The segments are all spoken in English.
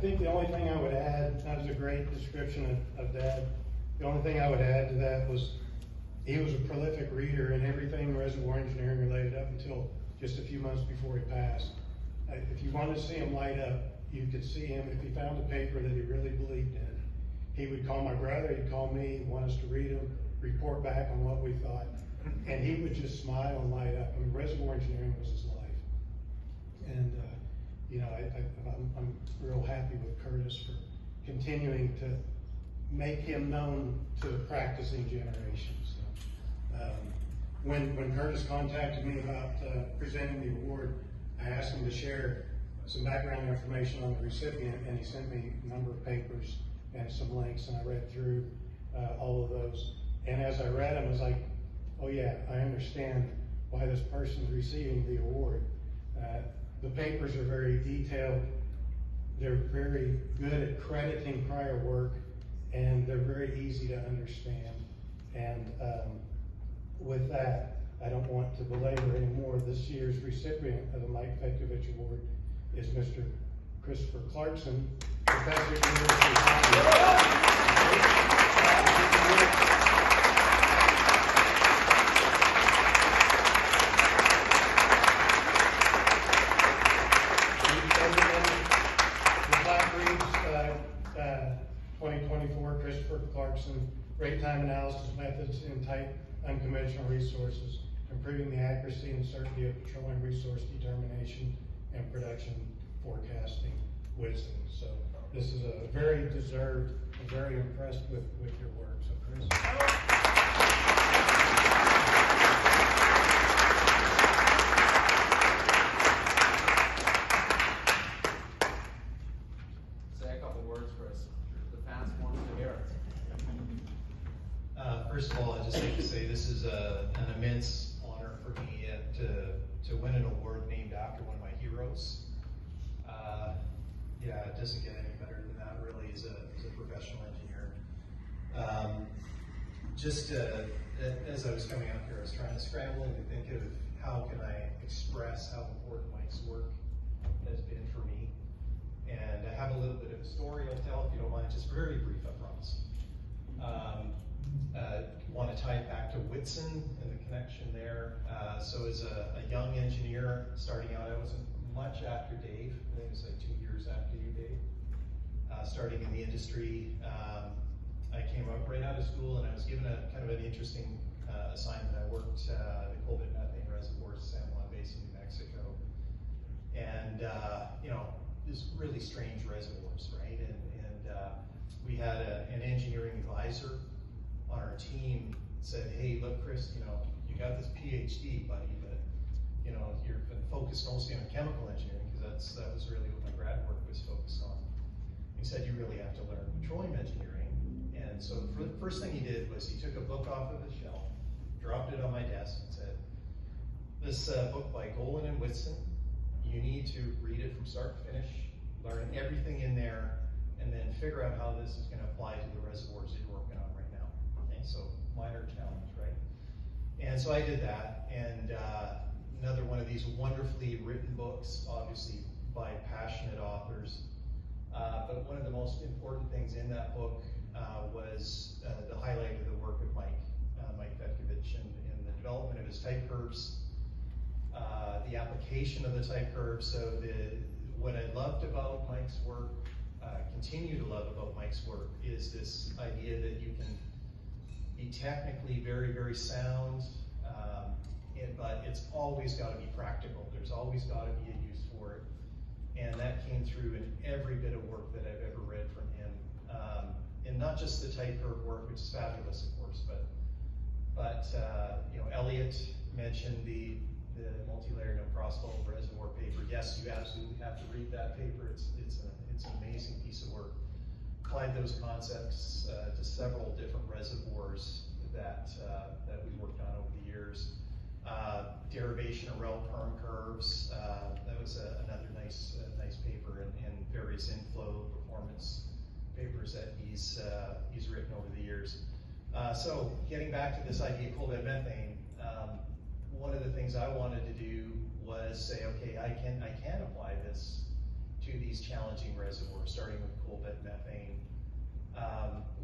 think the only thing I would add, that was a great description of Dad. The only thing I would add to that was he was a prolific reader in everything reservoir engineering related up until just a few months before he passed. If you wanted to see him light up, you could see him if he found a paper that he really believed in. He would call my brother, he'd call me, want us to read them, report back on what we thought, and he would just smile and light up. I mean, reservoir engineering was his life. And you know, I'm real happy with Curtis for continuing to make him known to the practicing generations. So, when Curtis contacted me about presenting the award, I asked him to share some background information on the recipient, and he sent me a number of papers and some links, and I read through all of those. And as I read them, I was like, oh yeah, I understand why this person's receiving the award. The papers are very detailed. They're very good at crediting prior work, and they're very easy to understand. And with that, I don't want to belabor anymore. This year's recipient of the Mike Fetkovich Award is Mr. Christopher Clarkson, professor at the University of Pittsburgh. Christopher Clarkson, rate-time analysis methods in tight, unconventional resources, improving the accuracy and certainty of petroleum resource determination and production forecasting wisdom. So this is a very deserved, I'm very impressed with your work. So Chris. First of all, I'd just like to say this is an immense honor for me to win an award named after one of my heroes. Yeah, it doesn't get any better than that, really, as a professional engineer. As I was coming up here, I was trying to scramble and think of how can I express how important Mike's work has been for me. And I have a little bit of a story I'll tell, if you don't mind, just very brief, I promise. Want to tie it back to Whitson and the connection there. So as a young engineer starting out, I wasn't much after Dave. I think it was like 2 years after you, Dave. Starting in the industry, I came up right out of school and I was given a kind of an interesting assignment. I worked the coal bed methane reservoirs, San Juan Basin, New Mexico. And you know, these really strange reservoirs, right? And we had an engineering advisor on our team said, hey, look, Chris, you know, you got this PhD, buddy, but you know, you're been focused mostly on chemical engineering because that was really what my grad work was focused on. He said, you really have to learn petroleum engineering. And so the first thing he did was he took a book off of his shelf, dropped it on my desk, and said, this book by Golan and Whitson, you need to read it from start to finish, learn everything in there, and then figure out how this is going to apply to the reservoirs that you're working on right now. Okay, so minor challenge, right? And so I did that, and another one of these wonderfully written books, obviously by passionate authors. But one of the most important things in that book was the highlight of the work of Mike Fetkovich and the development of his type curves, the application of the type curves. So what I loved about Mike's work, continue to love about Mike's work, is this idea that you can be technically very, very sound, but it's always got to be practical. There's always got to be a use for it. And that came through in every bit of work that I've ever read from him. And not just the type curve work, which is fabulous, of course, but you know, Elliot mentioned the multi-layered no crossflow reservoir paper. Yes, you absolutely have to read that paper. It's an amazing piece of work. Applied those concepts to several different reservoirs that we worked on over the years. Derivation of rel perm curves. That was another nice paper, and various inflow performance papers that he's written over the years. So getting back to this idea of coal bed methane, one of the things I wanted to do was say, okay, I can apply this to these challenging reservoirs, starting with coal bed methane.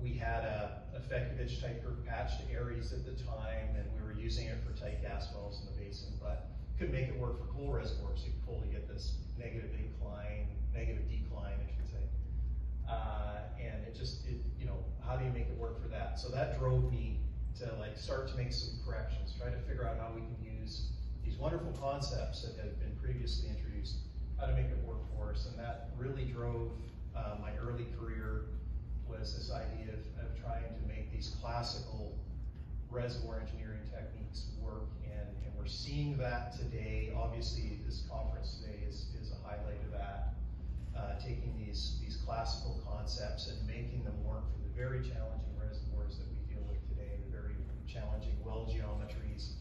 We had a Fetkovich type group patch to Aries at the time, and we were using it for tight gas wells in the basin, but couldn't make it work for coal reservoirs. You could fully get this negative decline, I should say. And how do you make it work for that? So that drove me to start to make some corrections, try to figure out how we can use these wonderful concepts that have been previously introduced, how to make it work for us. And that really drove my early career, was this idea of trying to make these classical reservoir engineering techniques work. And we're seeing that today. Obviously, this conference today is a highlight of that. Taking these classical concepts and making them work for the very challenging reservoirs that we deal with today, the very challenging well geometries,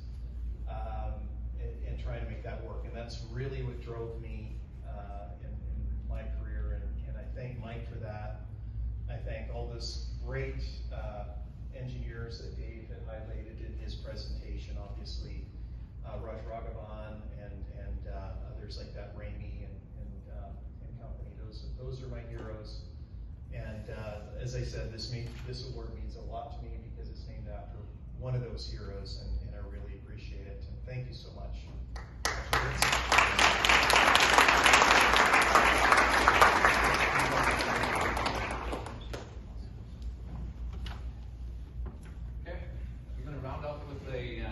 and trying to make that work. And that's really what drove me in my career, and I thank Mike for that. I thank all those great engineers that Dave had highlighted in his presentation, obviously, Raghavan and others like that, Ramey and company. Those are my heroes. And as I said, this award means a lot to me because it's named after one of those heroes, and I really appreciate it. And thank you so much.